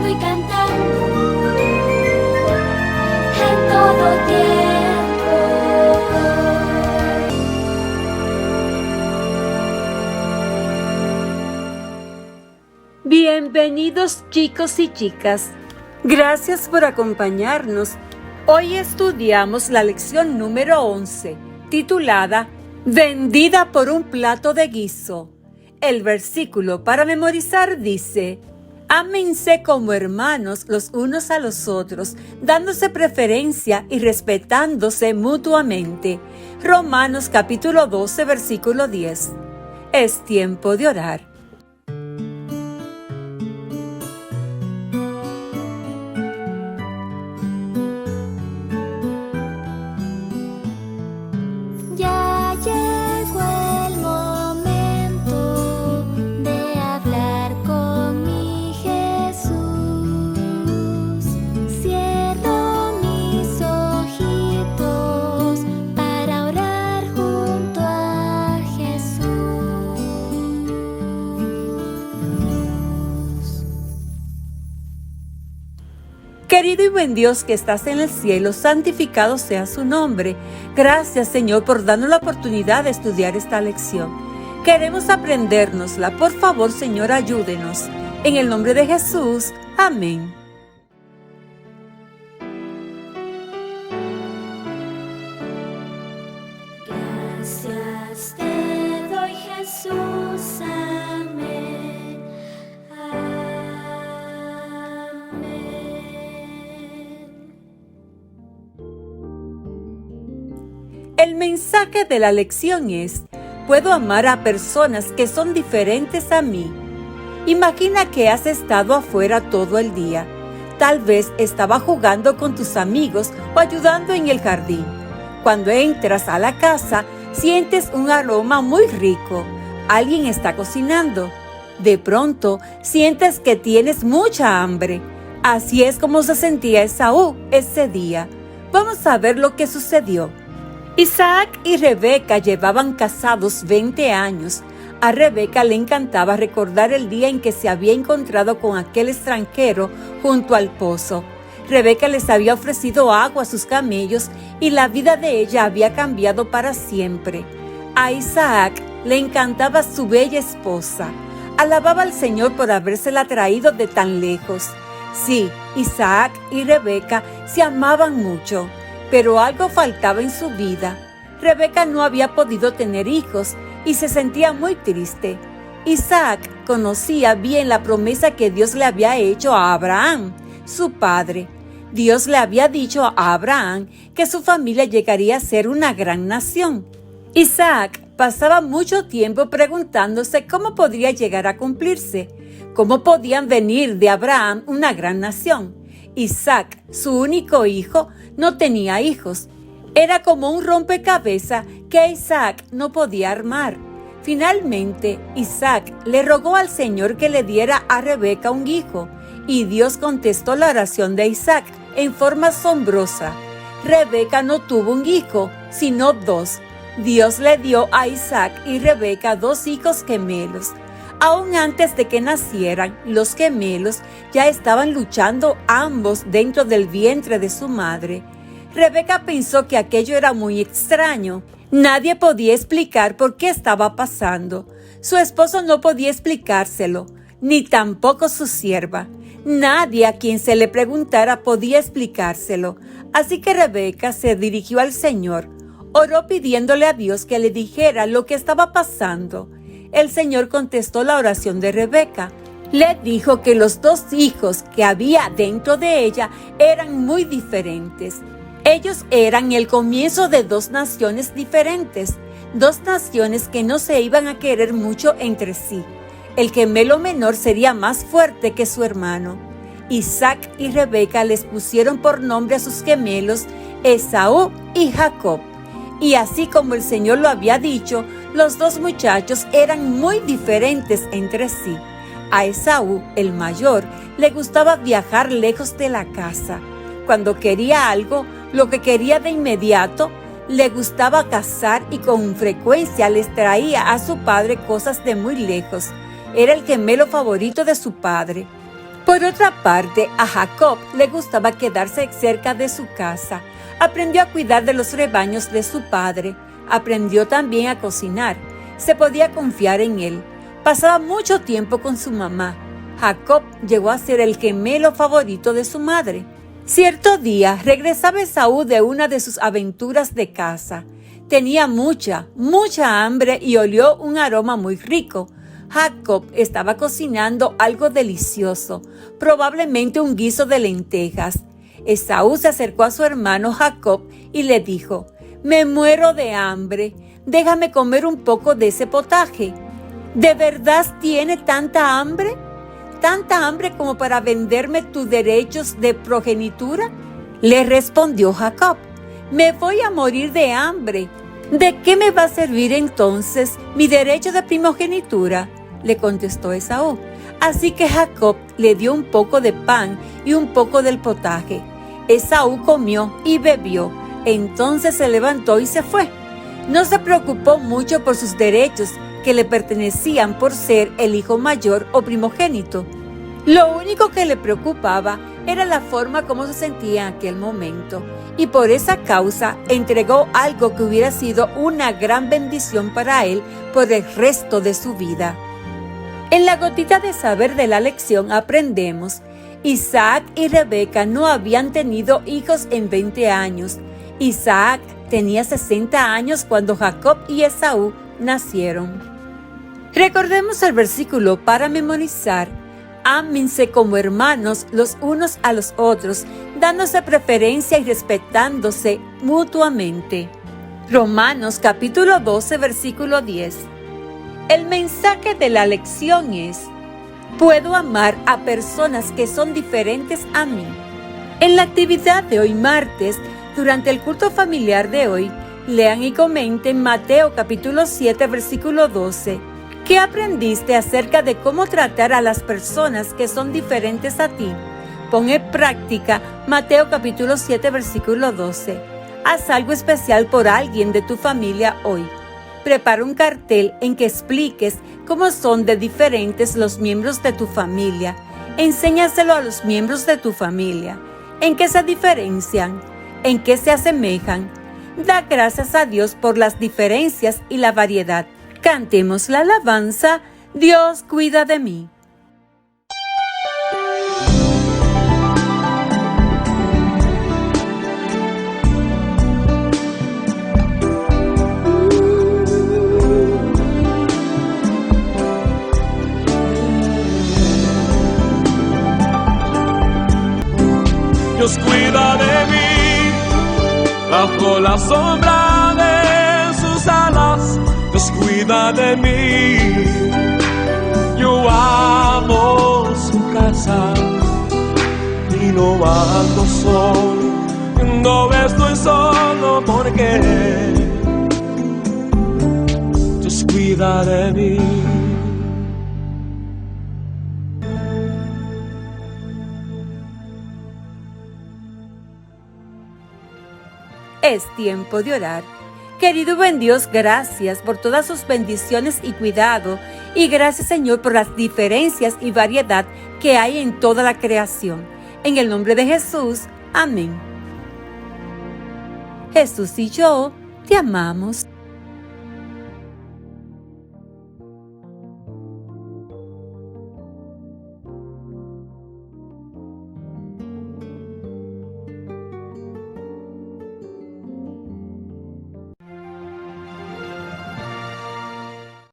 y cantando en todo tiempo. Bienvenidos chicos y chicas. Gracias por acompañarnos. Hoy estudiamos la lección número 11, titulada Vendida por un plato de guiso. El versículo para memorizar dice: ámense como hermanos los unos a los otros, dándose preferencia y respetándose mutuamente. Romanos capítulo 12, versículo 10. Es tiempo de orar. Ya llegó el momento de hablar con mi Jesús. Cierro mis ojitos para orar junto a Jesús. Querido y buen Dios que estás en el cielo, santificado sea su nombre. Gracias, Señor, por darnos la oportunidad de estudiar esta lección. Queremos aprendérnosla. Por favor, Señor, ayúdenos. En el nombre de Jesús. Amén. Gracias te doy, Jesús. Amén. El mensaje de la lección es: puedo amar a personas que son diferentes a mí. Imagina que has estado afuera todo el día. Tal vez estaba jugando con tus amigos o ayudando en el jardín. Cuando entras a la casa, sientes un aroma muy rico. Alguien está cocinando. De pronto, sientes que tienes mucha hambre. Así es como se sentía Esaú ese día. Vamos a ver lo que sucedió. Isaac y Rebeca llevaban casados 20 años. A Rebeca le encantaba recordar el día en que se había encontrado con aquel extranjero junto al pozo. Rebeca les había ofrecido agua a sus camellos y la vida de ella había cambiado para siempre. A Isaac le encantaba su bella esposa. Alababa al Señor por habérsela traído de tan lejos. Sí, Isaac y Rebeca se amaban mucho, pero algo faltaba en su vida. Rebeca no había podido tener hijos y se sentía muy triste. Isaac conocía bien la promesa que Dios le había hecho a Abraham, su padre. Dios le había dicho a Abraham que su familia llegaría a ser una gran nación. Isaac pasaba mucho tiempo preguntándose cómo podría llegar a cumplirse, cómo podían venir de Abraham una gran nación. Isaac, su único hijo, no tenía hijos. Era como un rompecabezas que Isaac no podía armar. Finalmente, Isaac le rogó al Señor que le diera a Rebeca un hijo, y Dios contestó la oración de Isaac en forma asombrosa. Rebeca no tuvo un hijo, sino dos. Dios le dio a Isaac y Rebeca 2 hijos gemelos. Aún antes de que nacieran, los gemelos ya estaban luchando ambos dentro del vientre de su madre. Rebeca pensó que aquello era muy extraño. Nadie podía explicar por qué estaba pasando. Su esposo no podía explicárselo, ni tampoco su sierva. Nadie a quien se le preguntara podía explicárselo. Así que Rebeca se dirigió al Señor. Oró pidiéndole a Dios que le dijera lo que estaba pasando. El Señor contestó la oración de Rebeca. Le dijo que los 2 hijos que había dentro de ella eran muy diferentes. Ellos eran el comienzo de 2 naciones diferentes, 2 naciones que no se iban a querer mucho entre sí. El gemelo menor sería más fuerte que su hermano. Isaac y Rebeca les pusieron por nombre a sus gemelos Esaú y Jacob. Y así como el Señor lo había dicho, los 2 muchachos eran muy diferentes entre sí. A Esaú, el mayor, le gustaba viajar lejos de la casa. Cuando quería algo, lo que quería de inmediato, le gustaba cazar y con frecuencia les traía a su padre cosas de muy lejos. Era el gemelo favorito de su padre. Por otra parte, a Jacob le gustaba quedarse cerca de su casa. Aprendió a cuidar de los rebaños de su padre. Aprendió también a cocinar. Se podía confiar en él. Pasaba mucho tiempo con su mamá. Jacob llegó a ser el gemelo favorito de su madre. Cierto día regresaba Esaú de una de sus aventuras de caza. Tenía mucha hambre y olió un aroma muy rico. Jacob estaba cocinando algo delicioso, probablemente un guiso de lentejas. Esaú se acercó a su hermano Jacob y le dijo: «Me muero de hambre, déjame comer un poco de ese potaje». «¿De verdad tiene tanta hambre? ¿Tanta hambre como para venderme tus derechos de progenitura?», le respondió Jacob. «Me voy a morir de hambre. ¿De qué me va a servir entonces mi derecho de primogenitura?», le contestó Esaú. Así que Jacob le dio un poco de pan y un poco del potaje. Esaú comió y bebió. Entonces se levantó y se fue. No se preocupó mucho por sus derechos que le pertenecían por ser el hijo mayor o primogénito. Lo único que le preocupaba era la forma como se sentía en aquel momento, y por esa causa entregó algo que hubiera sido una gran bendición para él por el resto de su vida. En la gotita de saber de la lección aprendemos: Isaac y Rebeca no habían tenido hijos en 20 años. Isaac tenía 60 años cuando Jacob y Esaú nacieron. Recordemos el versículo para memorizar: ámense como hermanos los unos a los otros, dándose preferencia y respetándose mutuamente. Romanos capítulo 12, versículo 10. El mensaje de la lección es: puedo amar a personas que son diferentes a mí. En la actividad de hoy martes, durante el culto familiar de hoy, lean y comenten Mateo capítulo 7, versículo 12. ¿Qué aprendiste acerca de cómo tratar a las personas que son diferentes a ti? Pon en práctica Mateo capítulo 7, versículo 12. Haz algo especial por alguien de tu familia hoy. Prepara un cartel en que expliques cómo son de diferentes los miembros de tu familia. Enséñaselo a los miembros de tu familia. ¿En qué se diferencian? ¿En qué se asemejan? Da gracias a Dios por las diferencias y la variedad. Cantemos la alabanza: Dios cuida de mí. Dios cuida de mí, bajo la sombra de sus alas. Dios cuida de mí, yo amo su casa y no ando solo, no estoy solo porque Dios cuida de mí. Es tiempo de orar. Querido buen Dios, gracias por todas sus bendiciones y cuidado, y gracias, Señor, por las diferencias y variedad que hay en toda la creación. En el nombre de Jesús, amén. Jesús y yo te amamos.